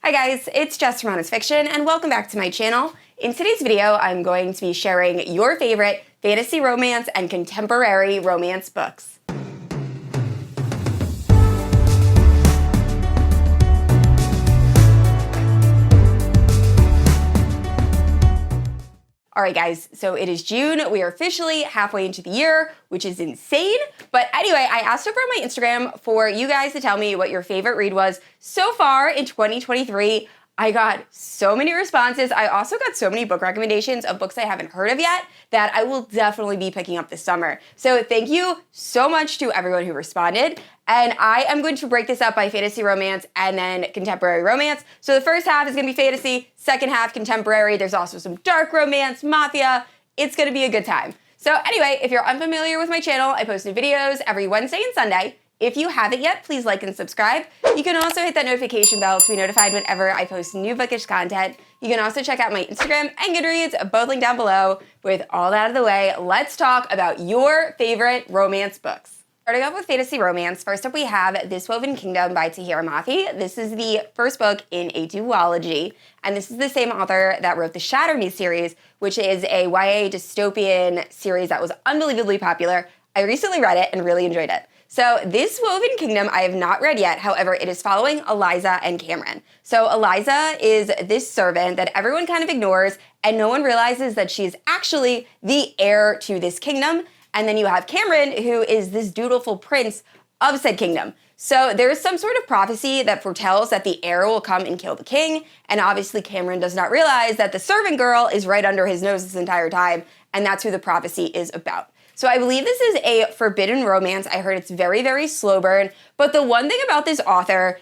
Hi guys, it's Jess from Honest Fiction, and welcome back to my channel. In today's video, I'm going to be sharing your favorite fantasy romance and contemporary romance books. Alright guys, so it is June. We are officially halfway into the year, which is insane. But anyway, I asked over on my Instagram for you guys to tell me what your favorite read was so far in 2023. I got so many responses. I also got so many book recommendations of books I haven't heard of yet that I will definitely be picking up this summer. So thank you so much to everyone who responded. And I am going to break this up by fantasy romance and then contemporary romance. So the first half is going to be fantasy, second half contemporary. There's also some dark romance, mafia. It's going to be a good time. So anyway, if you're unfamiliar with my channel, I post new videos every Wednesday and Sunday. If you haven't yet, please like and subscribe. You can also hit that notification bell to be notified whenever I post new bookish content. You can also check out my Instagram and Goodreads, both linked down below. With all that out of the way, let's talk about your favorite romance books. Starting off with fantasy romance, first up we have This Woven Kingdom by Tahreh Mafi. This is the first book in a duology, and this is the same author that wrote the Shatter Me series, which is a YA dystopian series that was unbelievably popular. I recently read it and really enjoyed it. So This Woven Kingdom I have not read yet, however, it is following Eliza and Cameron. So Eliza is this servant that everyone kind of ignores, and no one realizes that she is actually the heir to this kingdom. And then you have Cameron, who is this dutiful prince of said kingdom. So there is some sort of prophecy that foretells that the heir will come and kill the king, and obviously Cameron does not realize that the servant girl is right under his nose this entire time, and that's who the prophecy is about. So I believe this is a forbidden romance. I heard it's very, very slow burn. But the one thing about this author,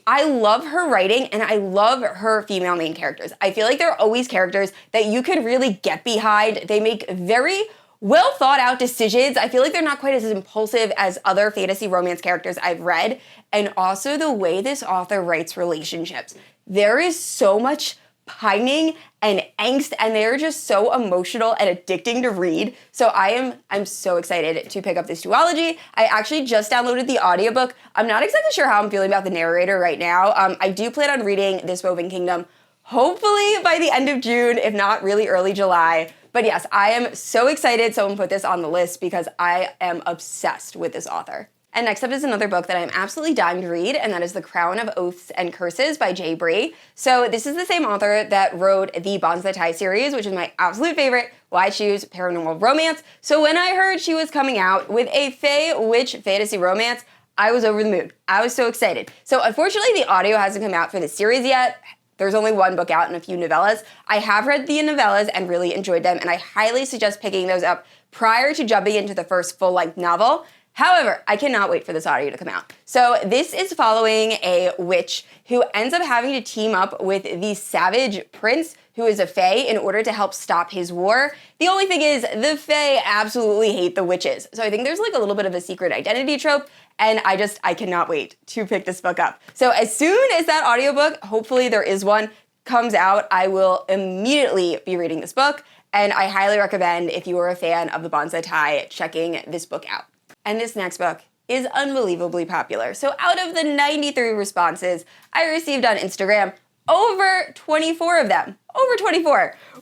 I love her writing and I love her female main characters. I feel like they're always characters that you could really get behind. They make very well thought out decisions. I feel like they're not quite as impulsive as other fantasy romance characters I've read. And also the way this author writes relationships. There is so much pining and angst, and they're just so emotional and addicting to read. So I'm so excited to pick up this duology. I actually just downloaded the audiobook. I'm not exactly sure how I'm feeling about the narrator right now. I do plan on reading This Woven Kingdom hopefully by the end of June, if not really early July. But yes, I am so excited someone put this on the list because I am obsessed with this author. And next up is another book that I'm absolutely dying to read, and that is The Crown of Oaths and Curses by Bree. So this is the same author that wrote the Bonsai series, which is my absolute favorite Why Choose Paranormal Romance. So when I heard she was coming out with a Fae Witch fantasy romance, I was over the moon. I was so excited. So unfortunately, the audio hasn't come out for this series yet. There's only one book out and a few novellas. I have read the novellas and really enjoyed them, and I highly suggest picking those up prior to jumping into the first full-length novel. However, I cannot wait for this audio to come out. So this is following a witch who ends up having to team up with the savage prince who is a fae in order to help stop his war. The only thing is the fae absolutely hate the witches. So I think there's like a little bit of a secret identity trope, and I cannot wait to pick this book up. So as soon as that audiobook, hopefully there is one, comes out, I will immediately be reading this book, and I highly recommend, if you are a fan of the Bonsai, checking this book out. And this next book is unbelievably popular. So out of the 93 responses I received on Instagram, over 24 of them,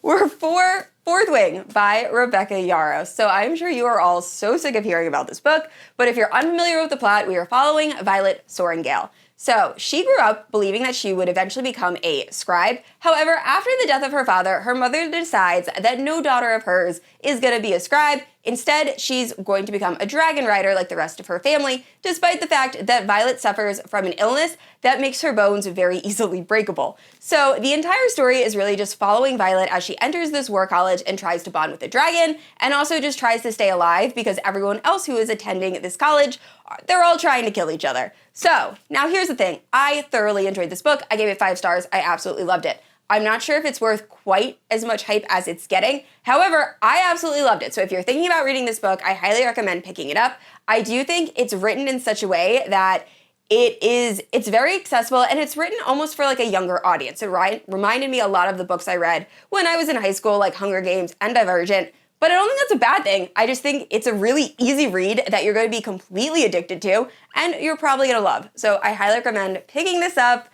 were for Fourth Wing by Rebecca Yarros. So I'm sure you are all so sick of hearing about this book, but if you're unfamiliar with the plot, we are following Violet Sorrengail. So she grew up believing that she would eventually become a scribe. However, after the death of her father, her mother decides that no daughter of hers is going to be a scribe. Instead, she's going to become a dragon rider like the rest of her family, despite the fact that Violet suffers from an illness that makes her bones very easily breakable. So the entire story is really just following Violet as she enters this war college and tries to bond with the dragon, and also just tries to stay alive because everyone else who is attending this college, they're all trying to kill each other. So now here's the thing. I thoroughly enjoyed this book. I gave it 5 stars. I absolutely loved it. I'm not sure if it's worth quite as much hype as it's getting. However, I absolutely loved it. So if you're thinking about reading this book, I highly recommend picking it up. I do think it's written in such a way that it's very accessible, and it's written almost for like a younger audience. It reminded me a lot of the books I read when I was in high school, like Hunger Games and Divergent. But I don't think that's a bad thing. I just think it's a really easy read that you're going to be completely addicted to, and you're probably going to love. So I highly recommend picking this up.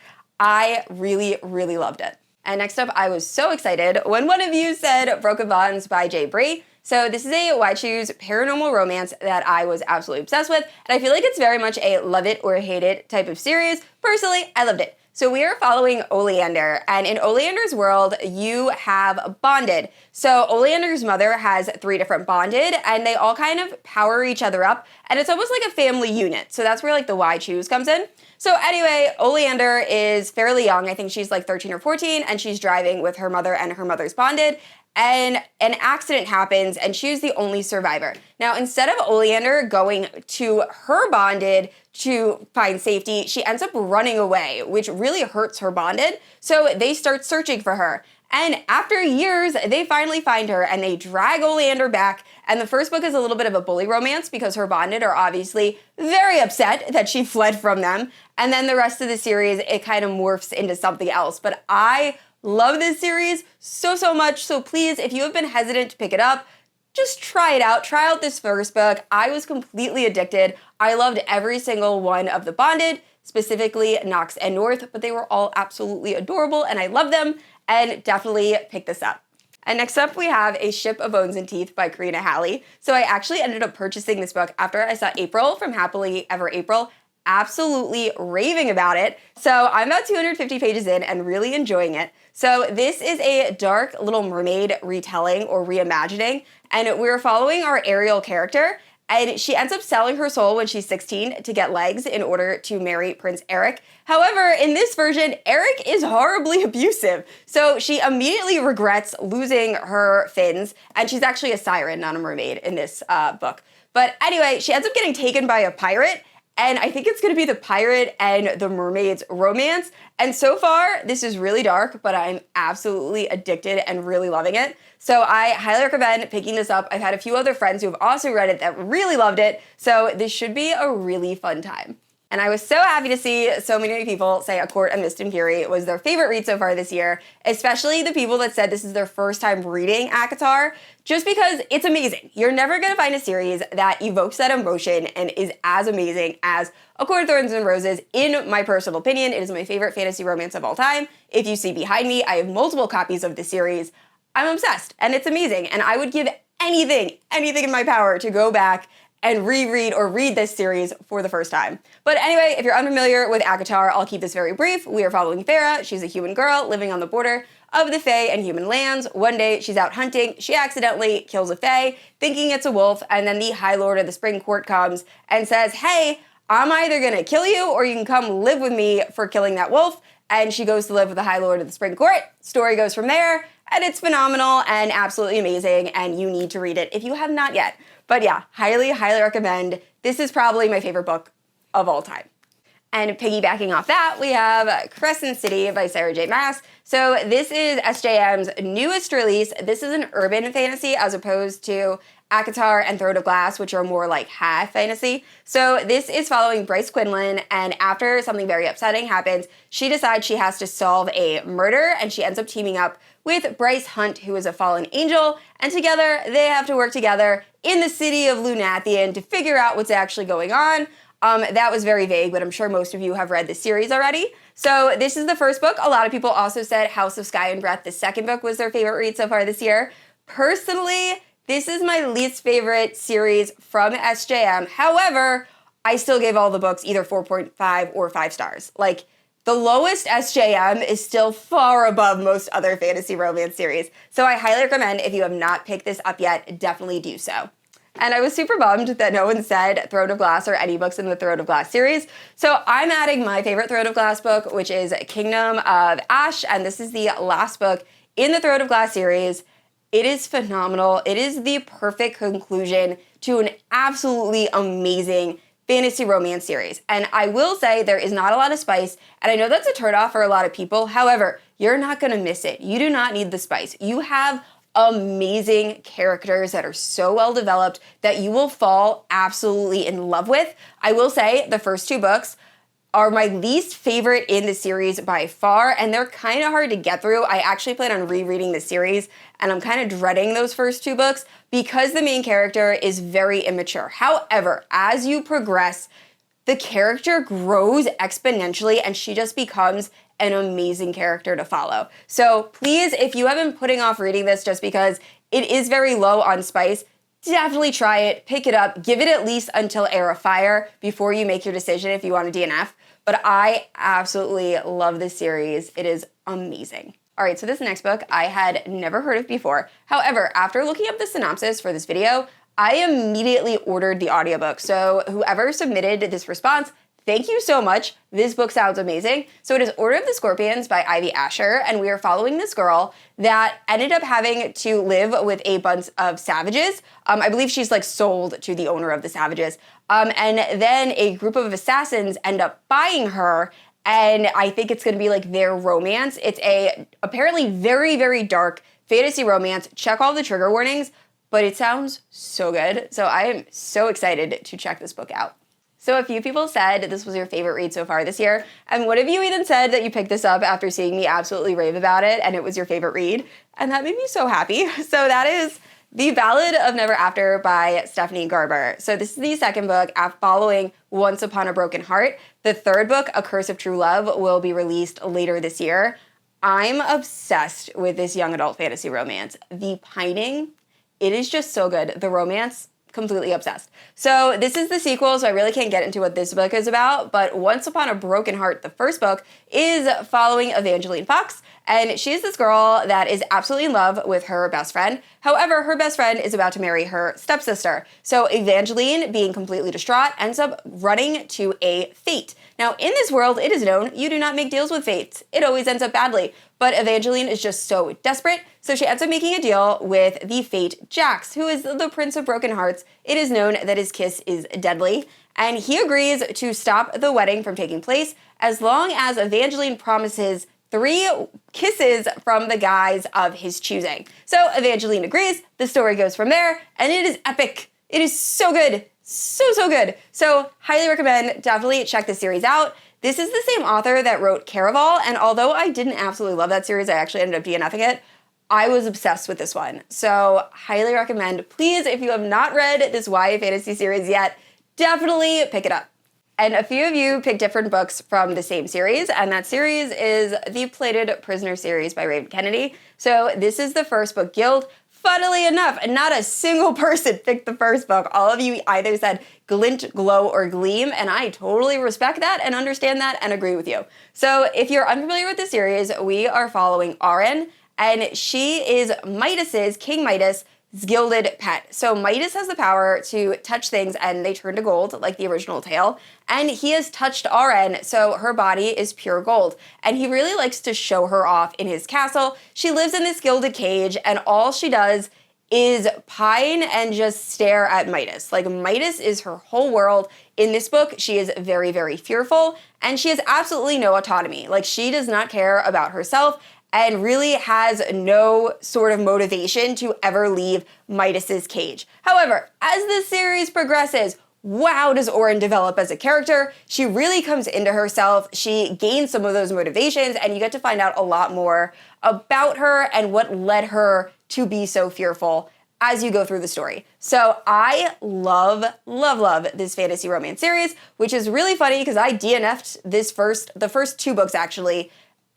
I really, really loved it. And next up, I was so excited when one of you said Broken Bonds by Bree. So this is a Why Choose paranormal romance that I was absolutely obsessed with, and I feel like it's very much a love it or hate it type of series. Personally, I loved it. So we are following Oleander, and in Oleander's world, you have bonded. So Oleander's mother has 3 different bonded, and they all kind of power each other up, and it's almost like a family unit. So that's where like the Why Choose comes in. So anyway, Oleander is fairly young. I think she's like 13 or 14, and she's driving with her mother and her mother's bonded. And an accident happens, and she's the only survivor. Now, instead of Oleander going to her bonded to find safety, she ends up running away, which really hurts her bonded. So they start searching for her. And after years, they finally find her, and they drag Oleander back. And the first book is a little bit of a bully romance because her bonded are obviously very upset that she fled from them. And then the rest of the series, it kind of morphs into something else. But I love this series so, so much. So please, if you have been hesitant to pick it up, just try it out. Try out this first book. I was completely addicted. I loved every single one of the bonded, specifically Knox and North, but they were all absolutely adorable and I love them, and definitely pick this up. And next up, we have A Ship of Bones and Teeth by Karina Halle. So I actually ended up purchasing this book after I saw April from Happily Ever April absolutely raving about it. So I'm about 250 pages in and really enjoying it. So this is a dark Little Mermaid retelling or reimagining, and we're following our Ariel character, and she ends up selling her soul when she's 16 to get legs in order to marry Prince Eric. However, in this version, Eric is horribly abusive, so she immediately regrets losing her fins, and she's actually a siren, not a mermaid in this book. But anyway, she ends up getting taken by a pirate, and I think it's going to be the pirate and the mermaid's romance. And so far, this is really dark, but I'm absolutely addicted and really loving it. So I highly recommend picking this up. I've had a few other friends who have also read it that really loved it. So this should be a really fun time. And I was so happy to see so many people say A Court of Mist and Fury was their favorite read so far this year, especially the people that said this is their first time reading ACOTAR, just because it's amazing. You're never going to find a series that evokes that emotion and is as amazing as A Court of Thorns and Roses. In my personal opinion, it is my favorite fantasy romance of all time. If you see behind me, I have multiple copies of the series. I'm obsessed, and it's amazing, and I would give anything in my power to go back and reread or read this series for the first time. But anyway, if you're unfamiliar with ACOTAR, I'll keep this very brief. We are following Farah. She's a human girl living on the border of the Fae and human lands. One day, she's out hunting. She accidentally kills a Fae, thinking it's a wolf, and then the High Lord of the Spring Court comes and says, hey, I'm either gonna kill you or you can come live with me for killing that wolf. And she goes to live with the High Lord of the Spring Court. Story goes from there, and it's phenomenal and absolutely amazing, and you need to read it if you have not yet. But yeah, highly, highly recommend. This is probably my favorite book of all time. And piggybacking off that, we have Crescent City by Sarah J. Maas. So this is SJM's newest release. This is an urban fantasy as opposed to ACOTAR and Throne of Glass, which are more like high fantasy. So this is following Bryce Quinlan, and after something very upsetting happens, she decides she has to solve a murder, and she ends up teaming up with Bryce Hunt, who is a fallen angel, and together they have to work together in the city of Lunathian to figure out what's actually going on. That was very vague, but I'm sure most of you have read the series already. So this is the first book. A lot of people also said House of Sky and Breath, the second book, was their favorite read so far this year. Personally, this is my least favorite series from SJM. However, I still gave all the books either 4.5 or 5 stars. Like, the lowest SJM is still far above most other fantasy romance series. So I highly recommend, if you have not picked this up yet, definitely do so. And I was super bummed that no one said Throne of Glass or any books in the Throne of Glass series. So I'm adding my favorite Throne of Glass book, which is Kingdom of Ash. And this is the last book in the Throne of Glass series. It is phenomenal. It is the perfect conclusion to an absolutely amazing fantasy romance series. And I will say there is not a lot of spice, and I know that's a turnoff for a lot of people. However, you're not going to miss it. You do not need the spice. You have amazing characters that are so well developed that you will fall absolutely in love with. I will say the first 2 books are my least favorite in the series by far, and they're kind of hard to get through. I actually plan on rereading the series, and I'm kind of dreading those first 2 books because the main character is very immature. However, as you progress, the character grows exponentially, and she just becomes an amazing character to follow. So please, if you have been putting off reading this just because it is very low on spice, definitely try it, pick it up, give it at least until Heir of Fire before you make your decision if you want a DNF. But I absolutely love this series. It is amazing. All right, so this next book I had never heard of before. However, after looking up the synopsis for this video, I immediately ordered the audiobook. So whoever submitted this response, thank you so much. This book sounds amazing. So it is Order of the Scorpions by Ivy Asher, and we are following this girl that ended up having to live with a bunch of savages. I believe she's like sold to the owner of the savages. And then a group of assassins end up buying her, and I think it's gonna be like their romance. It's a apparently very, very dark fantasy romance. Check all the trigger warnings, but it sounds so good. So I am so excited to check this book out. So a few people said this was your favorite read so far this year, and one of you even said that you picked this up after seeing me absolutely rave about it and it was your favorite read, and that made me so happy. So that is The Ballad of Never After by Stephanie Garber. So this is the second book following Once Upon a Broken Heart. The third book, A Curse of True Love, will be released later this year. I'm obsessed with this young adult fantasy romance. The pining, it is just so good. The romance, completely obsessed. So this is the sequel, so I really can't get into what this book is about, but Once Upon a Broken Heart, the first book, is following Evangeline Fox, and she's this girl that is absolutely in love with her best friend. However, her best friend is about to marry her stepsister. So Evangeline, being completely distraught, ends up running to a fate. Now, in this world, it is known you do not make deals with fates. It always ends up badly. But Evangeline is just so desperate, so she ends up making a deal with the fate Jax, who is the Prince of Broken Hearts. It is known that his kiss is deadly, and he agrees to stop the wedding from taking place as long as Evangeline promises 3 kisses from the guys of his choosing. So Evangeline agrees, the story goes from there, and it is epic. It is so good. So good. So highly recommend, definitely check this series out. This is the same author that wrote Caraval, and although I didn't absolutely love that series, I actually ended up DNFing it. I was obsessed with this one. So highly recommend. Please, if you have not read this YA fantasy series yet, definitely pick it up. And a few of you picked different books from the same series, and that series is the Plated Prisoner series by Raven Kennedy. So this is the first book, Gild. Funnily enough, and not a single person picked the first book. All of you either said glint, glow, or gleam, and I totally respect that and understand that and agree with you. So if you're unfamiliar with the series, we are following Auren, and she is Midas's, King Midas, gilded pet. So Midas has the power to touch things and they turn to gold, like the original tale. And he has touched Auren, so her body is pure gold. And he really likes to show her off in his castle. She lives in this gilded cage, and all she does is pine and just stare at Midas. Like, Midas is her whole world. In this book, she is very, very fearful, and she has absolutely no autonomy. Like, she does not care about herself, and really has no sort of motivation to ever leave Midas's cage. However, as the series progresses, wow, does Auren develop as a character. She really comes into herself, she gains some of those motivations, and you get to find out a lot more about her and what led her to be so fearful as you go through the story. So I love this fantasy romance series, which is really funny because I DNF'd the first 2 books actually,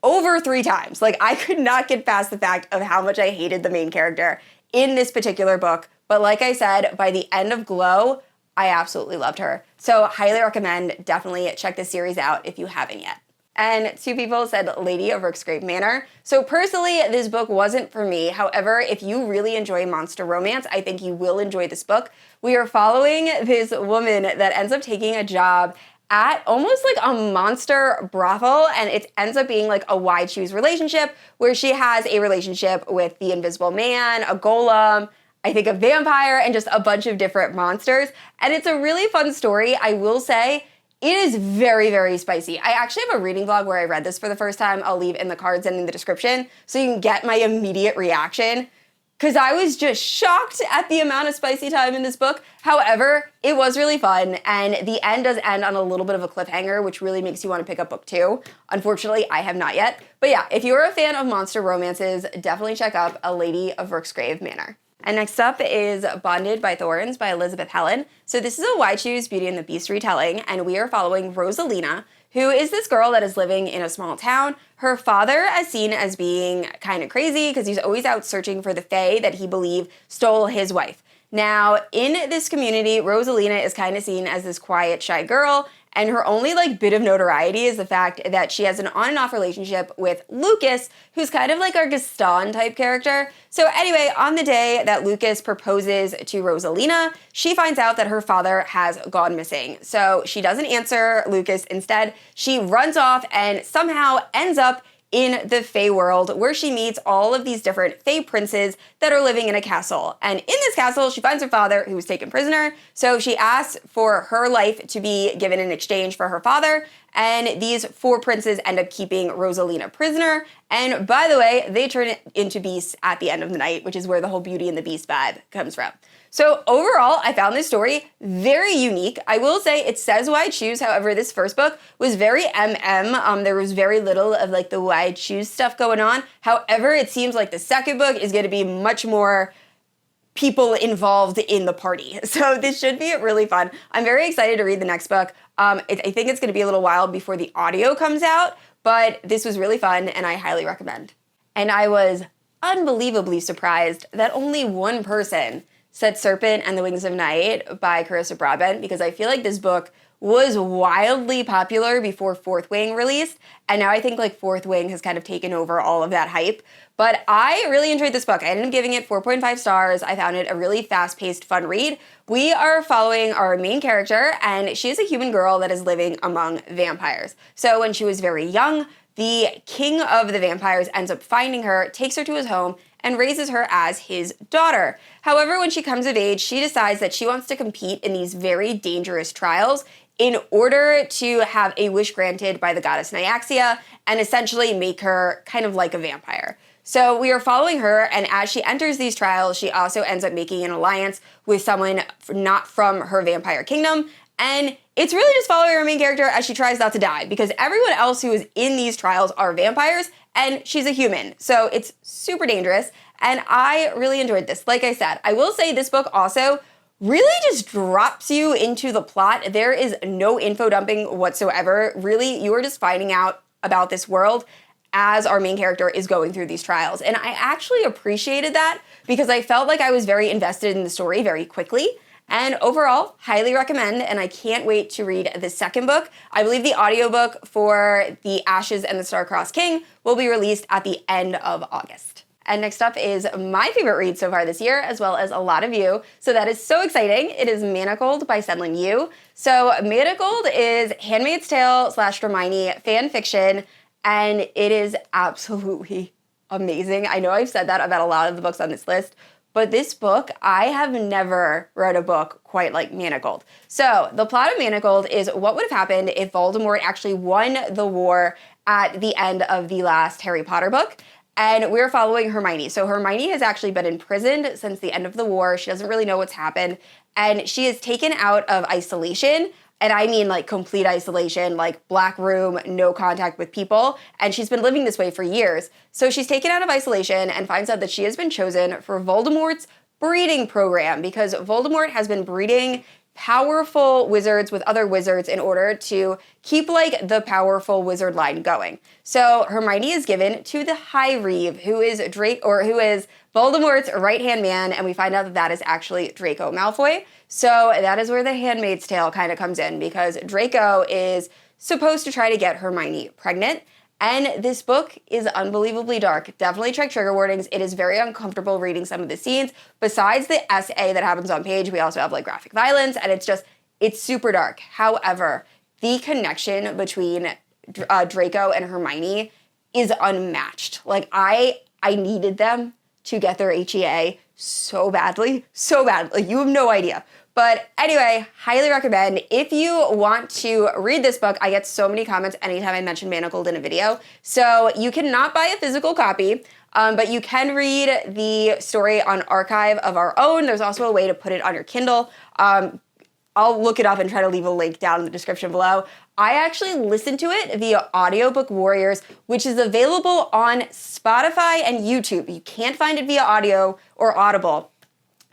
over 3 times. Like, I could not get past the fact of how much I hated the main character in this particular book. But like I said, by the end of Glow, I absolutely loved her. So highly recommend, definitely check this series out if you haven't yet. And 2 people said Lady of Rooksgrave Manor. So personally, this book wasn't for me. However, if you really enjoy monster romance, I think you will enjoy this book. We are following this woman that ends up taking a job at almost like a monster brothel, and it ends up being like a why choose relationship where she has a relationship with the Invisible Man, a golem, I think a vampire, and just a bunch of different monsters. And it's a really fun story. I will say it is very, very spicy. I actually have a reading vlog where I read this for the first time. I'll leave in the cards and in the description so you can get my immediate reaction, because I was just shocked at the amount of spicy time in this book. However, it was really fun, and the end does end on a little bit of a cliffhanger, which really makes you want to pick up book 2. Unfortunately, I have not yet. But yeah, if you're a fan of monster romances, definitely check out A Lady of Rooksgrave Manor. And next up is Bonded by Thorns by Elizabeth Helen. So this is a Why Choose Beauty and the Beast retelling, and we are following Rosalina, who is this girl that is living in a small town. Her father is seen as being kind of crazy because he's always out searching for the fae that he believed stole his wife. Now, in this community, Rosalina is kind of seen as this quiet, shy girl, and her only bit of notoriety is the fact that she has an on and off relationship with Lucas, who's kind of like our Gaston type character. So anyway, on the day that Lucas proposes to Rosalina, she finds out that her father has gone missing. So she doesn't answer Lucas. Instead, she runs off and somehow ends up in the Fae world, where she meets all of these different Fae princes that are living in a castle. And in this castle, she finds her father, who was taken prisoner. So she asks for her life to be given in exchange for her father. And these 4 princes end up keeping Rosalina prisoner. And by the way, they turn into beasts at the end of the night, which is where the whole Beauty and the Beast vibe comes from. So overall, I found this story very unique. I will say it says wide shoes. However, this first book was very There was very little of the wide shoes stuff going on. However, it seems like the second book is going to be much more people involved in the party. So this should be really fun. I'm very excited to read the next book. I think it's going to be a little while before the audio comes out, but this was really fun and I highly recommend. And I was unbelievably surprised that only one person said Serpent and the Wings of Night by Carissa Broadbent, because I feel like this book was wildly popular before Fourth Wing released, and now I think Fourth Wing has kind of taken over all of that hype. But I really enjoyed this book. I ended up giving it 4.5 stars. I found it a really fast-paced, fun read. We are following our main character, and she is a human girl that is living among vampires. So when she was very young, the king of the vampires ends up finding her, takes her to his home, and raises her as his daughter. However, when she comes of age, she decides that she wants to compete in these very dangerous trials in order to have a wish granted by the goddess Nyaxia and essentially make her kind of like a vampire. So we are following her, and as she enters these trials, she also ends up making an alliance with someone not from her vampire kingdom. And it's really just following our main character as she tries not to die, because everyone else who is in these trials are vampires, and she's a human. So it's super dangerous, and I really enjoyed this. Like I said, I will say this book also really just drops you into the plot. There is no info dumping whatsoever. Really, you are just finding out about this world as our main character is going through these trials. And I actually appreciated that because I felt like I was very invested in the story very quickly. And overall, highly recommend, and I can't wait to read the second book. I believe the audiobook for The Ashes and the Star-Crossed King will be released at the end of August. And next up is my favorite read so far this year, as well as a lot of you. So that is so exciting. It is Manacled by SenlinYu. So Manacled is Handmaid's Tale / Hermione fan fiction, and it is absolutely amazing. I know I've said that about a lot of the books on this list, but this book, I have never read a book quite like Manacled. So the plot of Manacled is what would have happened if Voldemort actually won the war at the end of the last Harry Potter book. And we're following Hermione. So Hermione has actually been imprisoned since the end of the war. She doesn't really know what's happened. And she is taken out of isolation. And I mean complete isolation, black room, no contact with people. And she's been living this way for years. So she's taken out of isolation and finds out that she has been chosen for Voldemort's breeding program, because Voldemort has been breeding powerful wizards with other wizards in order to keep the powerful wizard line going. So Hermione is given to the High Reeve, who is Voldemort's right-hand man, and we find out that that is actually Draco Malfoy. So that is where the Handmaid's Tale kind of comes in, because Draco is supposed to try to get Hermione pregnant. And this book is unbelievably dark. Definitely check trigger warnings. It is very uncomfortable reading some of the scenes. Besides the essay that happens on page, we also have graphic violence, and it's super dark. However, the connection between Draco and Hermione is unmatched. I needed them to get their HEA so badly. You have no idea. But anyway, highly recommend. If you want to read this book, I get so many comments anytime I mention Manacled in a video. So you cannot buy a physical copy, but you can read the story on Archive of Our Own. There's also a way to put it on your Kindle. I'll look it up and try to leave a link down in the description below. I actually listened to it via Audiobook Warriors, which is available on Spotify and YouTube. You can't find it via audio or Audible.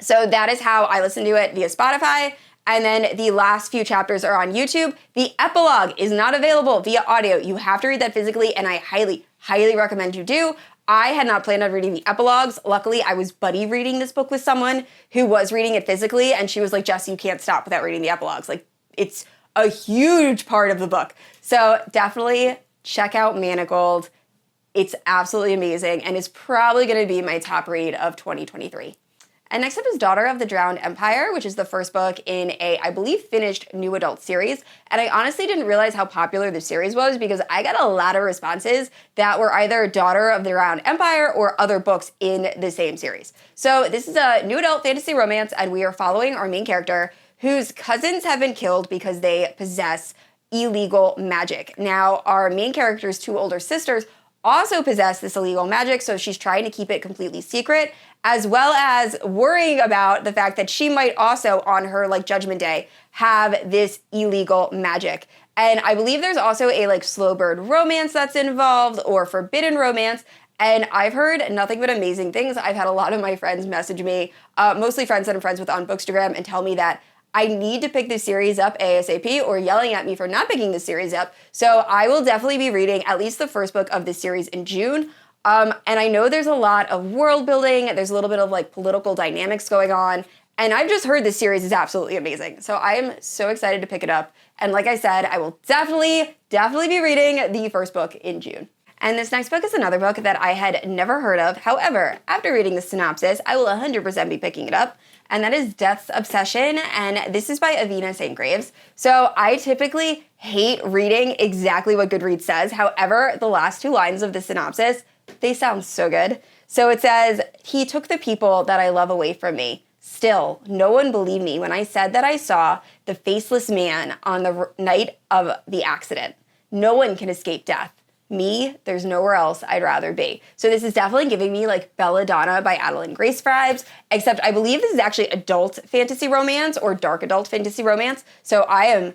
So that is how I listened to it, via Spotify, And then the last few chapters are on YouTube. The epilogue is not available via audio. You have to read that physically, and I highly, highly recommend you do. I had not planned on reading the epilogues. Luckily, I was buddy reading this book with someone who was reading it physically, and she was like, Jess, you can't stop without reading the epilogues. Like, it's a huge part of the book. So definitely check out Manacled. It's absolutely amazing, and it's probably going to be my top read of 2023. And next up is Daughter of the Drowned Empire, which is the first book in a, I believe, finished new adult series. And I honestly didn't realize how popular the series was because I got a lot of responses that were either Daughter of the Drowned Empire or other books in the same series. So this is a new adult fantasy romance, and we are following our main character whose cousins have been killed because they possess illegal magic. Now, our main character's two older sisters also possess this illegal magic, so she's trying to keep it completely secret, as well as worrying about the fact that she might also, on her Judgment Day, have this illegal magic. And I believe there's also a slow burn romance that's involved, or forbidden romance, and I've heard nothing but amazing things. I've had a lot of my friends message me, mostly friends that I'm friends with on Bookstagram, and tell me that I need to pick this series up ASAP, or yelling at me for not picking this series up. So I will definitely be reading at least the first book of this series in June. And I know there's a lot of world building, there's a little bit of political dynamics going on, and I've just heard this series is absolutely amazing. So I am so excited to pick it up. And like I said, I will definitely be reading the first book in June. And this next book is another book that I had never heard of. However, after reading the synopsis, I will 100% be picking it up. And that is Death's Obsession, and this is by Avina St. Graves. So I typically hate reading exactly what Goodreads says. However, the last two lines of the synopsis, they sound so good. So it says, "He took the people that I love away from me. Still, no one believed me when I said that I saw the faceless man on the night of the accident. No one can escape death. Me, there's nowhere else I'd rather be." So this is definitely giving me Belladonna by Adeline Grace vibes, except I believe this is actually adult fantasy romance or dark adult fantasy romance. So I am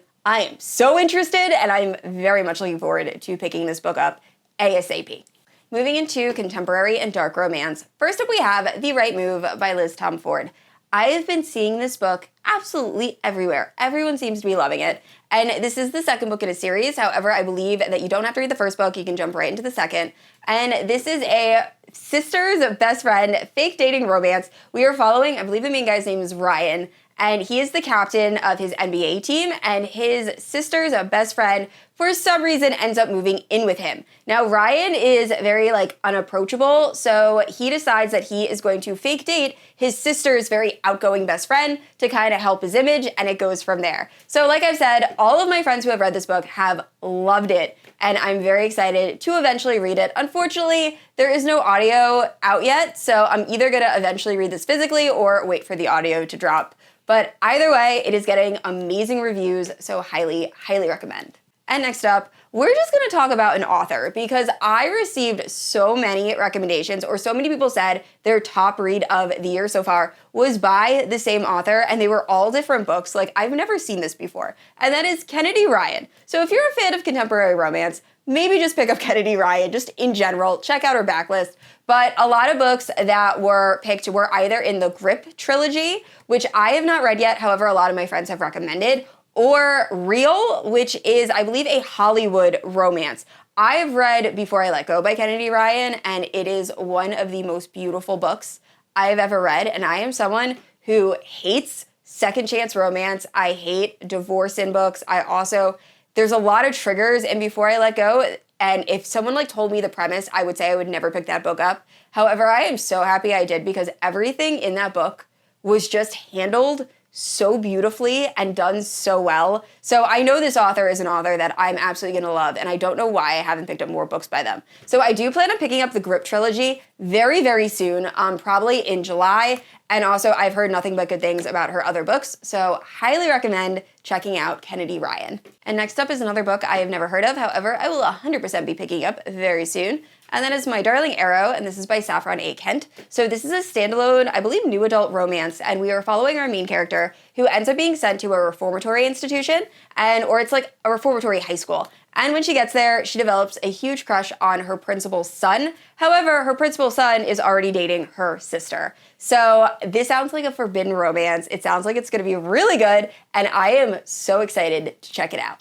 so interested, and I'm very much looking forward to picking this book up ASAP. Moving into contemporary and dark romance, first up we have The Right Move by Liz Tomforde. I have been seeing this book absolutely everywhere. Everyone seems to be loving it. And this is the second book in a series. However, I believe that you don't have to read the first book. You can jump right into the second. And this is a sister's best friend fake dating romance. We are following, I believe the main guy's name is Ryan, and he is the captain of his NBA team, and his sister's best friend, for some reason, ends up moving in with him. Now, Ryan is very, unapproachable, so he decides that he is going to fake date his sister's very outgoing best friend to kind of help his image, and it goes from there. So, like I've said, all of my friends who have read this book have loved it, and I'm very excited to eventually read it. Unfortunately, there is no audio out yet, so I'm either going to eventually read this physically or wait for the audio to drop. But either way, it is getting amazing reviews, so highly, highly recommend. And next up, we're just going to talk about an author because I received so many recommendations, or so many people said their top read of the year so far was by the same author, and they were all different books. I've never seen this before, and that is Kennedy Ryan. So if you're a fan of contemporary romance, maybe just pick up Kennedy Ryan, just in general, check out her backlist. But a lot of books that were picked were either in the Grip trilogy, which I have not read yet, however, a lot of my friends have recommended, or Real, which is, I believe, a Hollywood romance. I have read Before I Let Go by Kennedy Ryan, and it is one of the most beautiful books I have ever read, and I am someone who hates second chance romance. I hate divorce in books. There's a lot of triggers in Before I Let Go, and if someone told me the premise, I would say I would never pick that book up. However, I am so happy I did because everything in that book was just handled so beautifully and done so well. So I know this author is an author that I'm absolutely going to love, and I don't know why I haven't picked up more books by them. So I do plan on picking up the Grip trilogy very, very soon, probably in July. And also, I've heard nothing but good things about her other books, so highly recommend checking out Kennedy Ryan. And next up is another book I have never heard of. However, I will 100% be picking up very soon. And then is My Darling Arrow, and this is by Saffron A. Kent. So this is a standalone, I believe, new adult romance, and we are following our main character who ends up being sent to a reformatory institution, or it's like a reformatory high school. And when she gets there, she develops a huge crush on her principal's son. However, her principal's son is already dating her sister. So this sounds like a forbidden romance. It sounds like it's going to be really good, and I am so excited to check it out.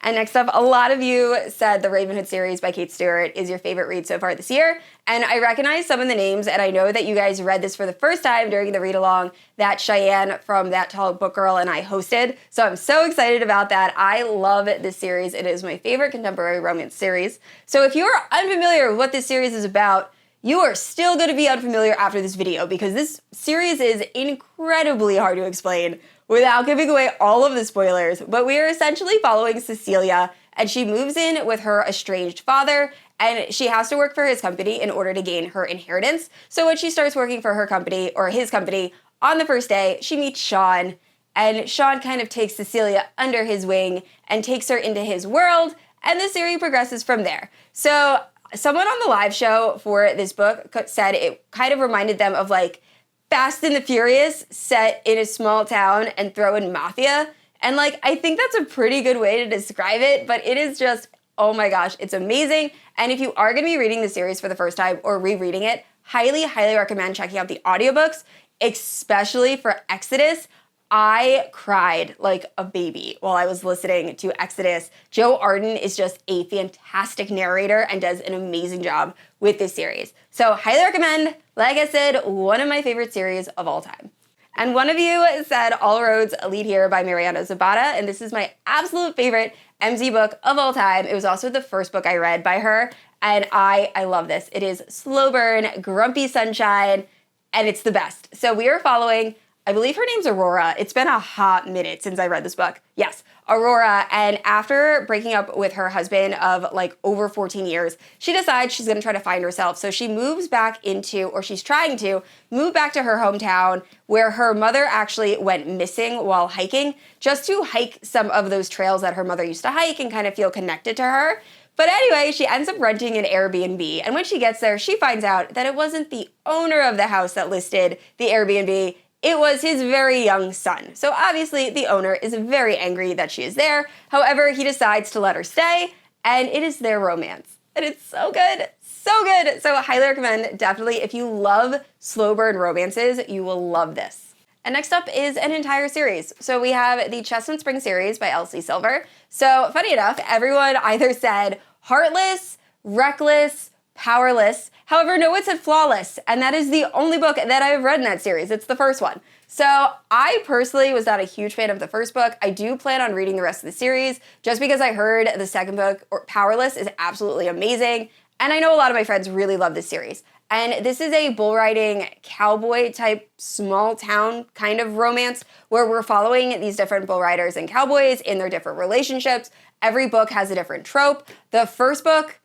And next up, a lot of you said the Ravenhood series by Kate Stewart is your favorite read so far this year. And I recognize some of the names, and I know that you guys read this for the first time during the read-along that Cheyenne from That Tall Book Girl and I hosted. So I'm so excited about that. I love this series. It is my favorite contemporary romance series. So if you are unfamiliar with what this series is about, you are still going to be unfamiliar after this video because this series is incredibly hard to explain without giving away all of the spoilers, but we are essentially following Cecilia, and she moves in with her estranged father, and she has to work for his company in order to gain her inheritance. So when she starts working for her company, or his company, on the first day, she meets Sean, and Sean kind of takes Cecilia under his wing and takes her into his world, and the series progresses from there. So someone on the live show for this book said it kind of reminded them of like Fast and the Furious set in a small town and throw in mafia. And like, I think that's a pretty good way to describe it, but it is just, oh my gosh, it's amazing. And if you are going to be reading the series for the first time or rereading it, highly, highly recommend checking out the audiobooks, especially for Exodus. I cried like a baby while I was listening to Exodus. Joe Arden is just a fantastic narrator and does an amazing job with this series. So highly recommend. Like I said, one of my favorite series of all time. And one of you said All Roads Lead Here by Mariana Zapata, and this is my absolute favorite MZ book of all time. It was also the first book I read by her, and I love this. It is slow burn, grumpy sunshine, and it's the best. So we are following, I believe her name's Aurora. It's been a hot minute since I read this book. Yes, Aurora. And after breaking up with her husband of like over 14 years, she decides she's going to try to find herself. So she moves back into, or she's trying to move back to her hometown where her mother actually went missing while hiking, just to hike some of those trails that her mother used to hike and kind of feel connected to her. But anyway, she ends up renting an Airbnb. And when she gets there, she finds out that it wasn't the owner of the house that listed the Airbnb. It was his very young son. So obviously the owner is very angry that she is there. However, he decides to let her stay, and it is their romance. And it's so good, so good. So I highly recommend, definitely, if you love slow burn romances, you will love this. And next up is an entire series. So we have the Chestnut Spring series by Elsie Silver. So funny enough, everyone either said heartless, reckless, powerless. However, no one said flawless, and that is the only book that I've read in that series. It's the first one. So I personally was not a huge fan of the first book. I do plan on reading the rest of the series just because I heard the second book, Powerless, is absolutely amazing. And I know a lot of my friends really love this series. And this is a bull riding cowboy type small town kind of romance where we're following these different bull riders and cowboys in their different relationships. Every book has a different trope. The first book,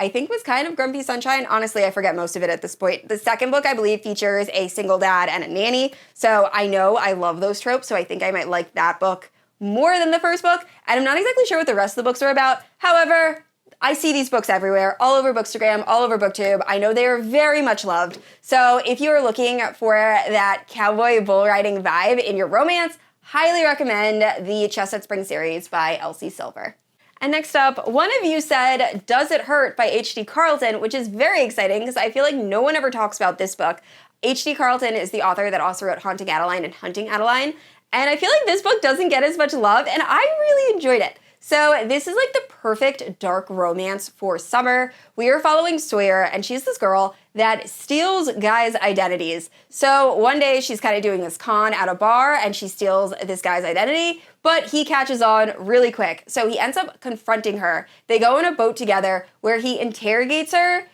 I think, was kind of Grumpy Sunshine. Honestly, I forget most of it at this point. The second book, I believe, features a single dad and a nanny. So I know I love those tropes, so I think I might like that book more than the first book. And I'm not exactly sure what the rest of the books are about. However, I see these books everywhere, all over Bookstagram, all over BookTube. I know they are very much loved. So if you are looking for that cowboy bull riding vibe in your romance, highly recommend the Chestnut Spring series by Elsie Silver. And next up, one of you said Does It Hurt by H.D. Carlton, which is very exciting because I feel like no one ever talks about this book. H.D. Carlton is the author that also wrote Haunting Adeline and Hunting Adeline. And I feel like this book doesn't get as much love, and I really enjoyed it. So this is like the perfect dark romance for summer. We are following Sawyer, and she's this girl that steals guys' identities. So one day she's kind of doing this con at a bar, and she steals this guy's identity, but he catches on really quick. So he ends up confronting her. They go on a boat together where he interrogates her,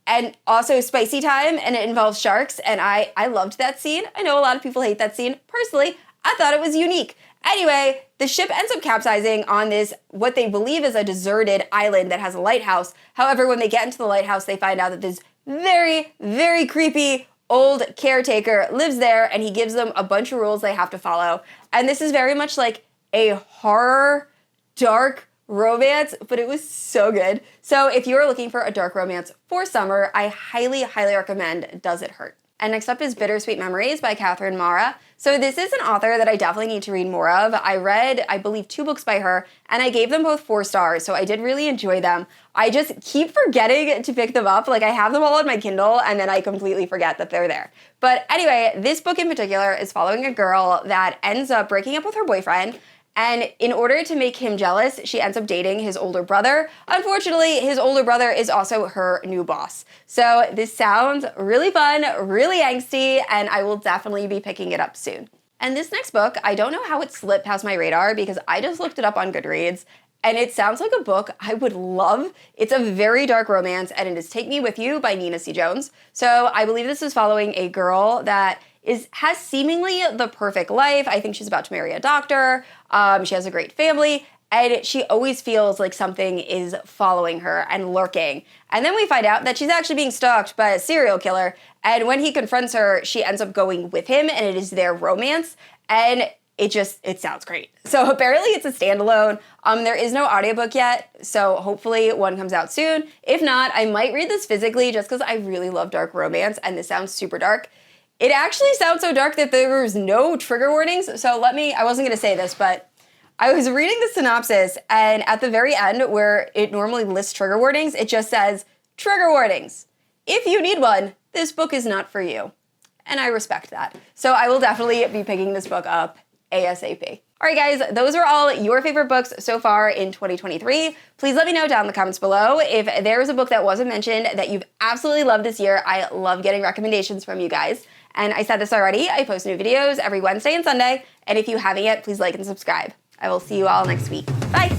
and also spicy time, and it involves sharks, and I loved that scene. I know a lot of people hate that scene. Personally, I thought it was unique. Anyway, the ship ends up capsizing on this, what they believe is a deserted island that has a lighthouse. However, when they get into the lighthouse, they find out that this very, very creepy old caretaker lives there, and he gives them a bunch of rules they have to follow. And this is very much like a horror, dark romance, but it was so good. So if you're looking for a dark romance for summer, I highly, highly recommend Does It Hurt? And next up is Bittersweet Memories by Kathryn Mara. So this is an author that I definitely need to read more of. I read, I believe, 2 books by her, and I gave them both 4 stars, so I did really enjoy them. I just keep forgetting to pick them up. Like, I have them all on my Kindle, and then I completely forget that they're there. But anyway, this book in particular is following a girl that ends up breaking up with her boyfriend, and in order to make him jealous, she ends up dating his older brother. Unfortunately, his older brother is also her new boss. So this sounds really fun, really angsty, and I will definitely be picking it up soon. And this next book, I don't know how it slipped past my radar because I just looked it up on Goodreads, and it sounds like a book I would love. It's a very dark romance, and it is Take Me With You by Nina C. Jones. So I believe this is following a girl that has seemingly the perfect life. I think she's about to marry a doctor. She has a great family, and she always feels like something is following her and lurking. And then we find out that she's actually being stalked by a serial killer, and when he confronts her, she ends up going with him, and it is their romance, and it sounds great. So apparently it's a standalone. There is no audiobook yet, so hopefully one comes out soon. If not, I might read this physically just because I really love dark romance, and this sounds super dark. It actually sounds so dark that there's no trigger warnings. So I wasn't gonna say this, but I was reading the synopsis, and at the very end where it normally lists trigger warnings, it just says, trigger warnings. If you need one, this book is not for you. And I respect that. So I will definitely be picking this book up ASAP. All right, guys, those are all your favorite books so far in 2023. Please let me know down in the comments below if there is a book that wasn't mentioned that you've absolutely loved this year. I love getting recommendations from you guys. And I said this already, I post new videos every Wednesday and Sunday. And if you haven't yet, please like and subscribe. I will see you all next week. Bye.